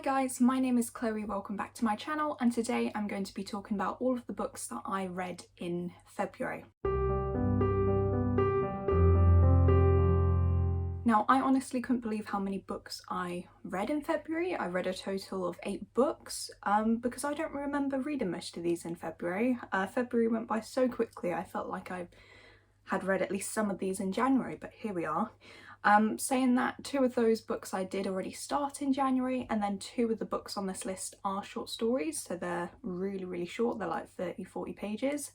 guys, my name is Chloe, welcome back to my channel, and today I'm going to be talking about all of the books that I read in February. Now, I honestly couldn't believe how many books I read in February. I read a total of 8 books because I don't remember reading most of these in February. February went by so quickly, I felt like I had read at least some of these in January, but here we are. Saying that, 2 of those books I did already start in January, and then 2 of the books on this list are short stories, so they're really short. They're like 30-40 pages.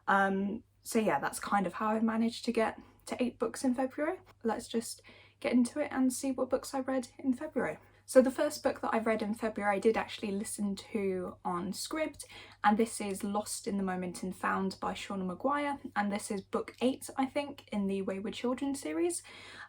So yeah, that's kind of how I've managed to get to 8 books in February. Let's just get into it and see what books I read in February. So the first book that I read in February I did actually listen to on Scribd, and this is Lost in the Moment and Found by Seanan McGuire, and this is book 8 I think in the Wayward children series,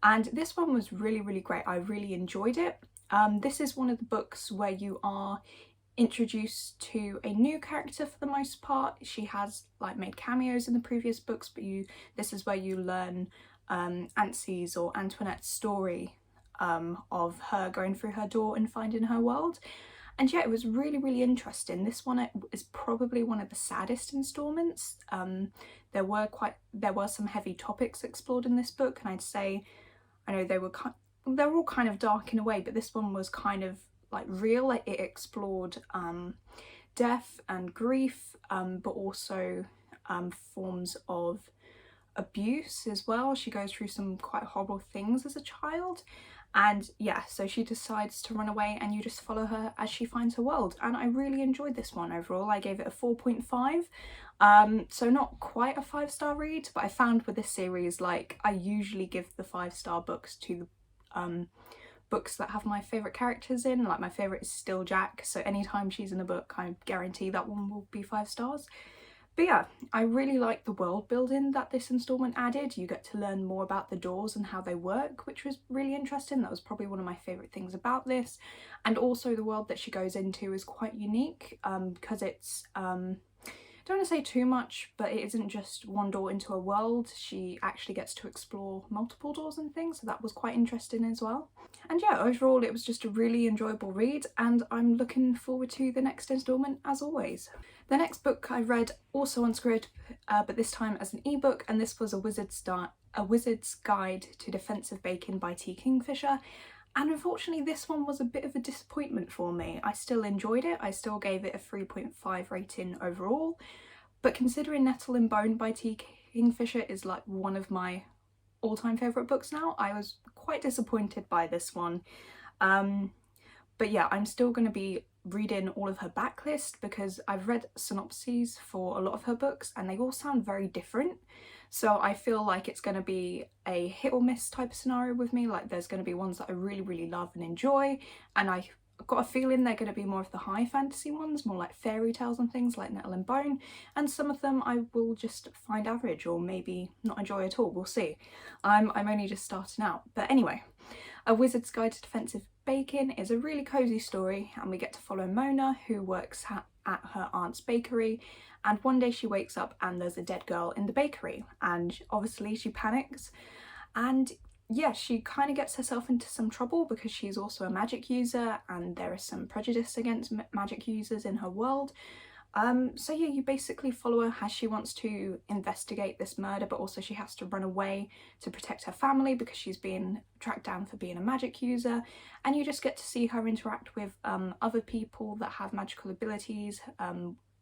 and this one was really great. I really enjoyed it. This is one of the books where you are introduced to a new character for the most part. She has like made cameos in the previous books, but this is where you learn Auntie's or Antoinette's story of her going through her door and finding her world. And yeah, it was really interesting. This one is probably one of the saddest installments. There were some heavy topics explored in this book, and I'd say, I know they were all kind of dark in a way, but this one was kind of like real. Like it explored death and grief, but also forms of abuse as well. She goes through some quite horrible things as a child, and yeah, so she decides to run away and you just follow her as she finds her world, and I really enjoyed this one. Overall I gave it a 4.5, so not quite a 5-star read, but I found with this series, like, I usually give the 5-star books to the books that have my favourite characters in. Like, my favourite is still Jack, so anytime she's in a book I guarantee that one will be 5 stars. But yeah, I really like the world building that this installment added. You get to learn more about the doors and how they work, which was really interesting. That was probably one of my favourite things about this. And also the world that she goes into is quite unique because it's, I don't want to say too much, but it isn't just one door into a world. She actually gets to explore multiple doors and things, so that was quite interesting as well. And yeah, overall it was just a really enjoyable read, and I'm looking forward to the next instalment as always. The next book I read also on Scribd, but this time as an ebook, and this was A Wizard's Guide to Defensive Bacon by Kingfisher. And unfortunately this one was a bit of a disappointment for me. I still enjoyed it, I still gave it a 3.5 rating overall, but considering Nettle and Bone by Kingfisher is like one of my all-time favourite books now, I was quite disappointed by this one. But yeah, I'm still going to be reading all of her backlist because I've read synopses for a lot of her books and they all sound very different. So I feel like it's going to be a hit or miss type of scenario with me. Like, there's going to be ones that I really love and enjoy, and I've got a feeling they're going to be more of the high fantasy ones, more like fairy tales and things like Nettle and Bone, and some of them I will just find average or maybe not enjoy at all. We'll see. I'm only just starting out. But anyway, A Wizard's Guide to Defensive Bacon is a really cosy story, and we get to follow Mona, who works at her aunt's bakery, and one day she wakes up and there's a dead girl in the bakery, and obviously she panics, and yeah, she kind of gets herself into some trouble because she's also a magic user and there is some prejudice against magic users in her world. So yeah, you basically follow her as she wants to investigate this murder, but also she has to run away to protect her family because she's being tracked down for being a magic user, and you just get to see her interact with other people that have magical abilities,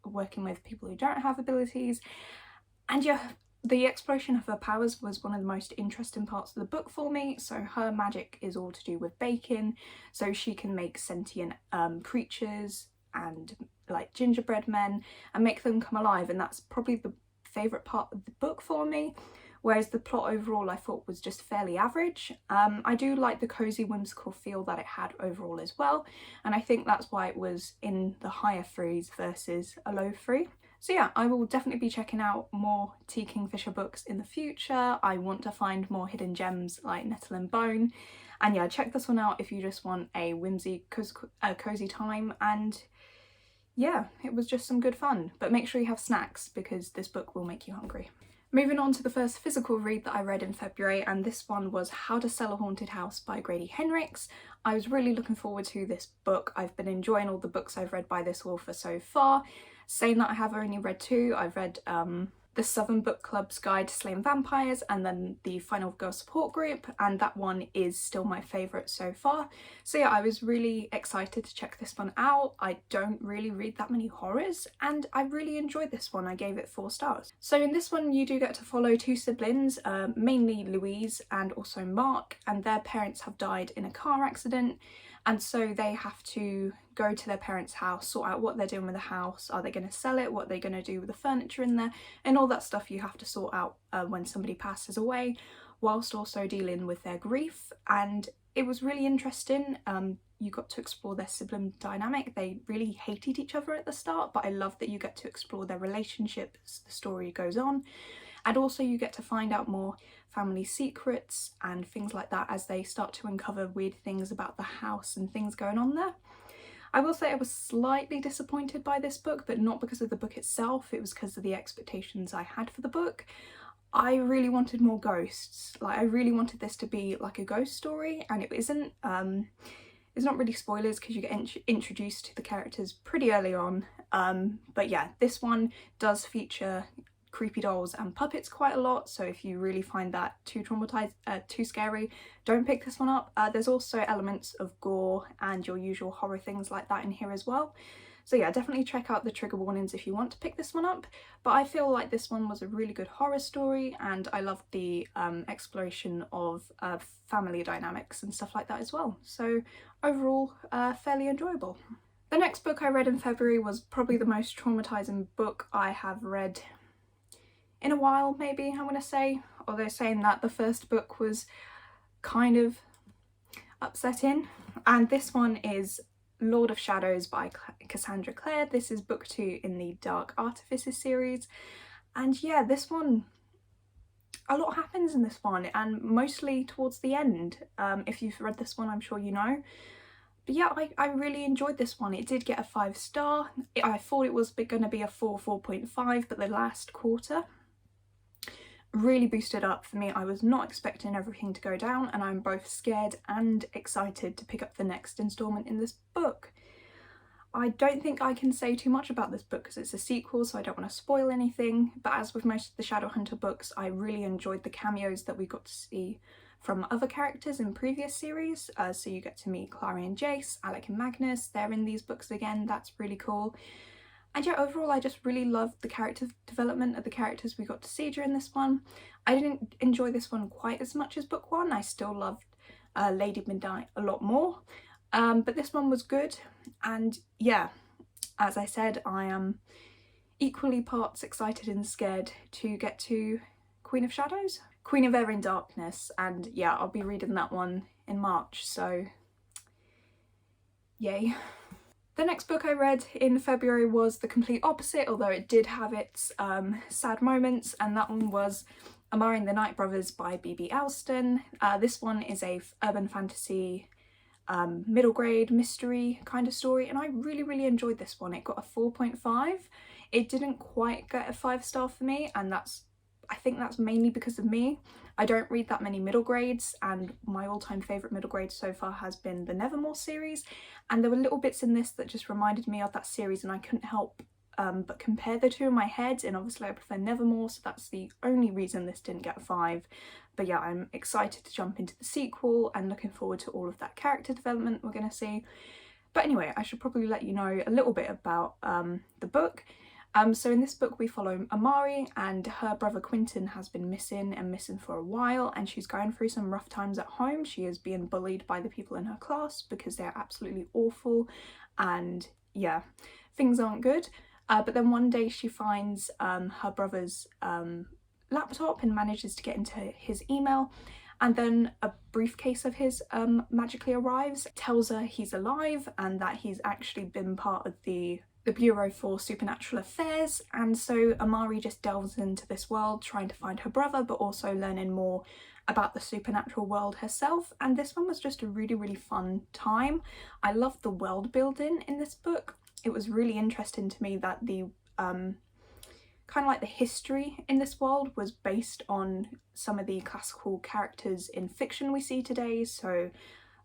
working with people who don't have abilities. And yeah, the exploration of her powers was one of the most interesting parts of the book for me. So her magic is all to do with bacon, so she can make sentient creatures and like gingerbread men and make them come alive, and that's probably the favourite part of the book for me, whereas the plot overall I thought was just fairly average. I do like the cosy whimsical feel that it had overall as well, and I think that's why it was in the higher 3s versus a low 3. So yeah, I will definitely be checking out more Kingfisher books in the future. I want to find more hidden gems like Nettle and Bone, and yeah, check this one out if you just want a whimsy cozy time. And yeah, it was just some good fun, but make sure you have snacks because this book will make you hungry. Moving on to the first physical read that I read in February, and this one was How to Sell a Haunted House by Grady Hendrix. I was really looking forward to this book. I've been enjoying all the books I've read by this author so far. Saying that, I have only read two. I've read the Southern Book Club's Guide to Slaying Vampires and then the Final Girl Support Group, and that one is still my favourite so far. So yeah, I was really excited to check this one out. I don't really read that many horrors and I really enjoyed this one. I gave it 4 stars. So in this one you do get to follow 2 siblings, mainly Louise and also Mark, and their parents have died in a car accident, and so they have to go to their parents' house, sort out what they're doing with the house. Are they going to sell it? What are they going to do with the furniture in there? And all that stuff you have to sort out when somebody passes away, whilst also dealing with their grief. And it was really interesting. You got to explore their sibling dynamic. They really hated each other at the start, but I love that you get to explore their relationship as the story goes on. And also you get to find out more family secrets and things like that as they start to uncover weird things about the house and things going on there. I will say I was slightly disappointed by this book, but not because of the book itself, it was because of the expectations I had for the book. I really wanted more ghosts. Like, I really wanted this to be like a ghost story, and it isn't. It's not really spoilers because you get introduced to the characters pretty early on, but yeah, this one does feature creepy dolls and puppets quite a lot, so if you really find that too too scary, don't pick this one up. There's also elements of gore and your usual horror things like that in here as well. So yeah, definitely check out the trigger warnings if you want to pick this one up, but I feel like this one was a really good horror story, and I loved the exploration of family dynamics and stuff like that as well. So overall, fairly enjoyable. The next book I read in February was probably the most traumatizing book I have read in a while, maybe, I'm gonna say, although saying that, the first book was kind of upsetting. And this one is Lord of Shadows by Cassandra Clare. This is book 2 in the Dark Artifices series, and yeah, this one, a lot happens in this one, and mostly towards the end. If you've read this one, I'm sure you know. But yeah, I really enjoyed this one. It did get a 5-star. I thought it was going to be a 4.5, but the last quarter really boosted up for me. I was not expecting everything to go down, and I'm both scared and excited to pick up the next instalment in this book. I don't think I can say too much about this book because it's a sequel, so I don't want to spoil anything, but as with most of the Shadowhunter books, I really enjoyed the cameos that we got to see from other characters in previous series. So you get to meet Clare and Jace, Alec and Magnus, they're in these books again, that's really cool. And yeah, overall I just really loved the character development of the characters we got to see during this one. I didn't enjoy this one quite as much as book 1, I still loved Lady Midnight a lot more, but this one was good. And yeah, as I said, I am equally parts excited and scared to get to Queen of Shadows? Queen of Air in Darkness, and yeah, I'll be reading that one in March, so yay. The next book I read in February was the complete opposite, although it did have its sad moments, and that one was Amari and the Night Brothers by B.B. Alston. This one is a urban fantasy middle grade mystery kind of story, and I really enjoyed this one. It got a 4.5. It didn't quite get a 5-star for me, and I think that's mainly because of me. I don't read that many middle grades, and my all-time favourite middle grade so far has been the Nevermore series, and there were little bits in this that just reminded me of that series, and I couldn't help but compare the two in my head, and obviously I prefer Nevermore, so that's the only reason this didn't get a 5. But yeah, I'm excited to jump into the sequel and looking forward to all of that character development we're going to see. But anyway, I should probably let you know a little bit about the book. So in this book we follow Amari, and her brother Quentin has been missing for a while, and she's going through some rough times at home. She is being bullied by the people in her class because they're absolutely awful, and yeah, things aren't good. But then one day she finds her brother's laptop and manages to get into his email, and then a briefcase of his magically arrives, tells her he's alive and that he's actually been part of the Bureau for Supernatural Affairs. And so Amari just delves into this world trying to find her brother, but also learning more about the supernatural world herself. And this one was just a really fun time. I loved the world building in this book. It was really interesting to me that the kind of like the history in this world was based on some of the classical characters in fiction we see today. So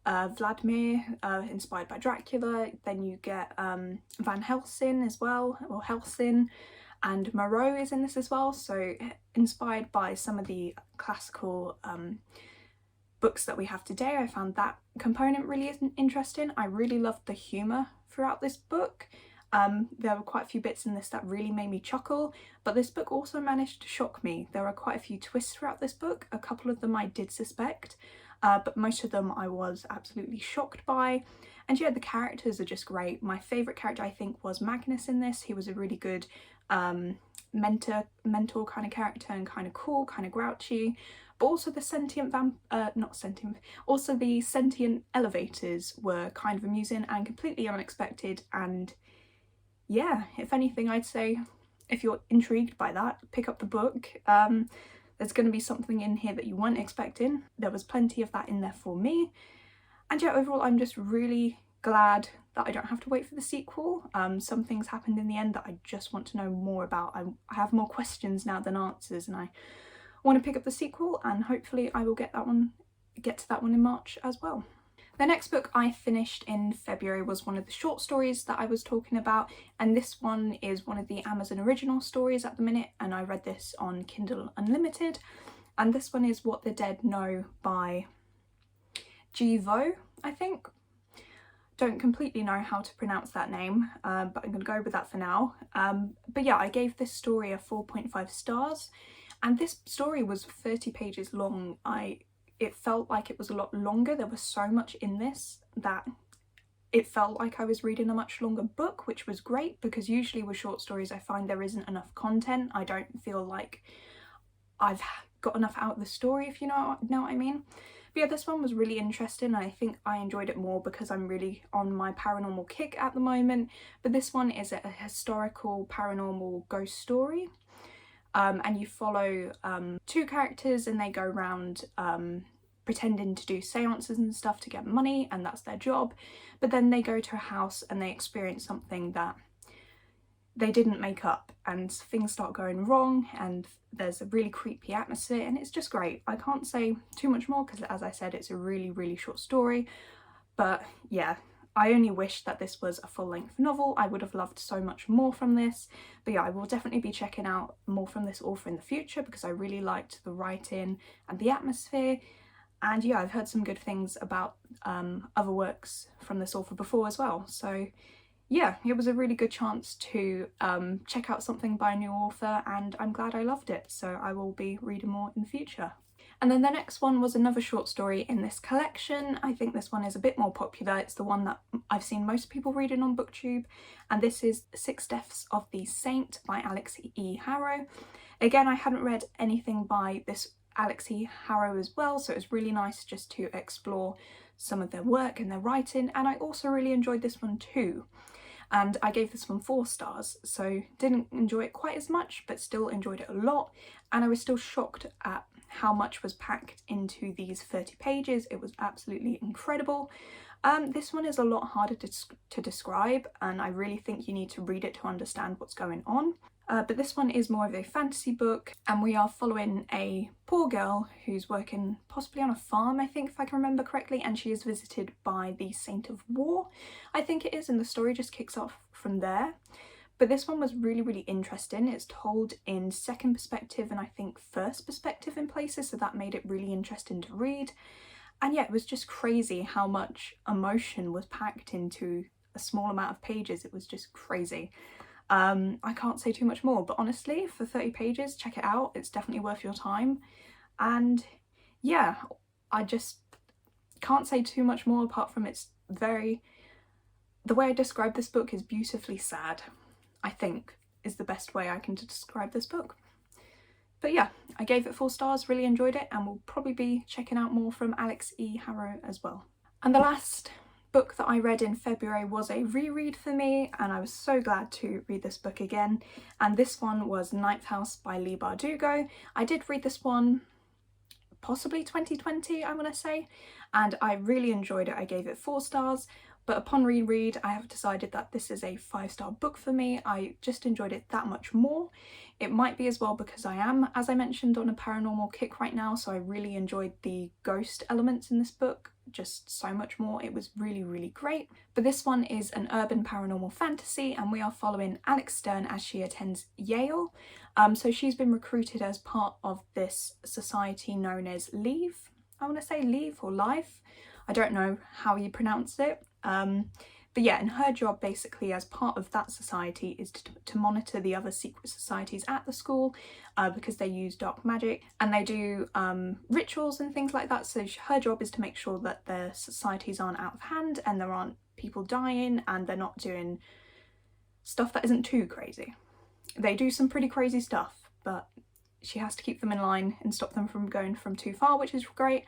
Vladimir, inspired by Dracula. Then you get Van Helsing as well, or Helsing, and Moreau is in this as well. So inspired by some of the classical books that we have today. I found that component really interesting. I really loved the humour throughout this book. There were quite a few bits in this that really made me chuckle, but this book also managed to shock me. There are quite a few twists throughout this book. A couple of them I did suspect, but most of them I was absolutely shocked by. And yeah, the characters are just great. My favourite character I think was Magnus in this. He was a really good mentor kind of character, and kind of cool, kind of grouchy. But also the also the sentient elevators were kind of amusing and completely unexpected. And yeah, if anything, I'd say if you're intrigued by that, pick up the book. There's going to be something in here that you weren't expecting. There was plenty of that in there for me. And yeah, overall, I'm just really glad that I don't have to wait for the sequel. Some things happened in the end that I just want to know more about. I have more questions now than answers, and I want to pick up the sequel, and hopefully I will get to that one in March as well. The next book I finished in February was one of the short stories that I was talking about, and this one is one of the Amazon original stories at the minute, and I read this on Kindle Unlimited, and this one is What the Dead Know by Nghi, I think. Don't completely know how to pronounce that name, but I'm going to go with that for now. But yeah, I gave this story a 4.5 stars, and this story was 30 pages long. It felt like it was a lot longer. There was so much in this that it felt like I was reading a much longer book, which was great, because usually with short stories I find there isn't enough content. I don't feel like I've got enough out of the story, if you know what I mean. But yeah, this one was really interesting, and I think I enjoyed it more because I'm really on my paranormal kick at the moment. But this one is a historical paranormal ghost story. And you follow two characters, and they go around pretending to do seances and stuff to get money, and that's their job. But then they go to a house and they experience something that they didn't make up, and things start going wrong, and there's a really creepy atmosphere, and it's just great. I can't say too much more because, as I said, it's a really, really short story. But yeah, I only wish that this was a full-length novel. I would have loved so much more from this. But yeah, I will definitely be checking out more from this author in the future because I really liked the writing and the atmosphere. And yeah, I've heard some good things about other works from this author before as well. So yeah, it was a really good chance to check out something by a new author, and I'm glad I loved it. So I will be reading more in the future. And then the next one was another short story in this collection. I think this one is a bit more popular. It's the one that I've seen most people reading on BookTube, and this is 6 Deaths of the Saint by Alex E. Harrow. Again, I hadn't read anything by this Alex E. Harrow as well, so it was really nice just to explore some of their work and their writing, and I also really enjoyed this one too. And I gave this one 4 stars, so didn't enjoy it quite as much, but still enjoyed it a lot, and I was still shocked at how much was packed into these 30 pages. It was absolutely incredible. This one is a lot harder to describe, and I really think you need to read it to understand what's going on. But this one is more of a fantasy book, and we are following a poor girl who's working possibly on a farm, I think, if I can remember correctly, and she is visited by the Saint of War, I think it is, and the story just kicks off from there. But this one was really, really interesting. It's told in second perspective and I think first perspective in places, so that made it really interesting to read. And yeah, it was just crazy how much emotion was packed into a small amount of pages. It was just crazy. I can't say too much more, but honestly, for 30 pages, check it out. It's definitely worth your time. And yeah, I just can't say too much more apart from the way I describe this book is beautifully sad, I think, is the best way I can describe this book. But yeah, I gave it 4 stars, really enjoyed it, and will probably be checking out more from Alex E. Harrow as well. And the last book that I read in February was a reread for me, and I was so glad to read this book again, and this one was Ninth House by Leigh Bardugo. I did read this one possibly 2020, I want to say, and I really enjoyed it. I gave it 4 stars. But upon reread, I have decided that this is a 5-star book for me. I just enjoyed it that much more. It might be as well because I am, as I mentioned, on a paranormal kick right now, so I really enjoyed the ghost elements in this book just so much more. It was really, really great. But this one is an urban paranormal fantasy, and we are following Alex Stern as she attends Yale. So she's been recruited as part of this society known as Leave. I want to say Leave or Life. I don't know how you pronounce it. But yeah, and her job basically as part of that society is to monitor the other secret societies at the school because they use dark magic and they do rituals and things like that. So her job is to make sure that their societies aren't out of hand and there aren't people dying and they're not doing stuff that isn't too crazy. They do some pretty crazy stuff, but she has to keep them in line and stop them from going from too far, which is great.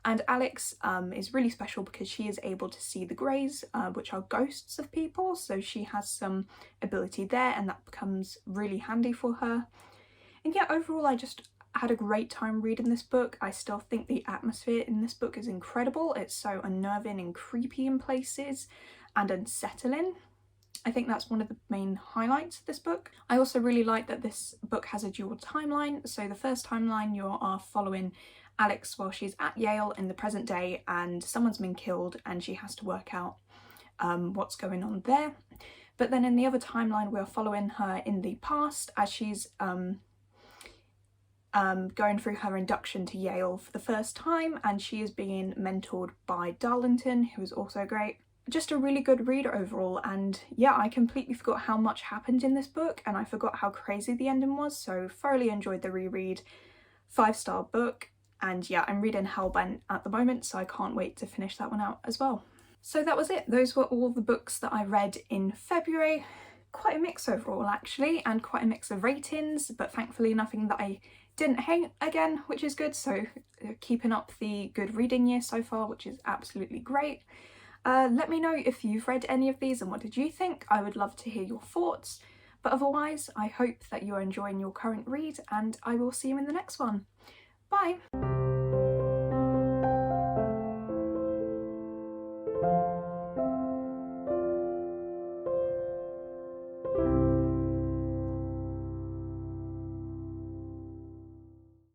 And Alex is really special because she is able to see the greys, which are ghosts of people, so she has some ability there and that becomes really handy for her. And yeah, overall I just had a great time reading this book. I still think the atmosphere in this book is incredible. It's so unnerving and creepy in places and unsettling. I think that's one of the main highlights of this book. I also really like that this book has a dual timeline. So the first timeline you are following Alex while she's at Yale in the present day and someone's been killed and she has to work out what's going on there. But then in the other timeline we are following her in the past as she's going through her induction to Yale for the first time, and she is being mentored by Darlington, who is also great. Just a really good read overall, and yeah, I completely forgot how much happened in this book and I forgot how crazy the ending was, so thoroughly enjoyed the reread. 5-star book, and yeah, I'm reading Hellbent at the moment, so I can't wait to finish that one out as well. So that was it. Those were all the books that I read in February. Quite a mix overall actually, and quite a mix of ratings, but thankfully nothing that I didn't hate again, which is good, so keeping up the good reading year so far, which is absolutely great. Let me know if you've read any of these and what did you think. I would love to hear your thoughts. But otherwise, I hope that you're enjoying your current read and I will see you in the next one. Bye!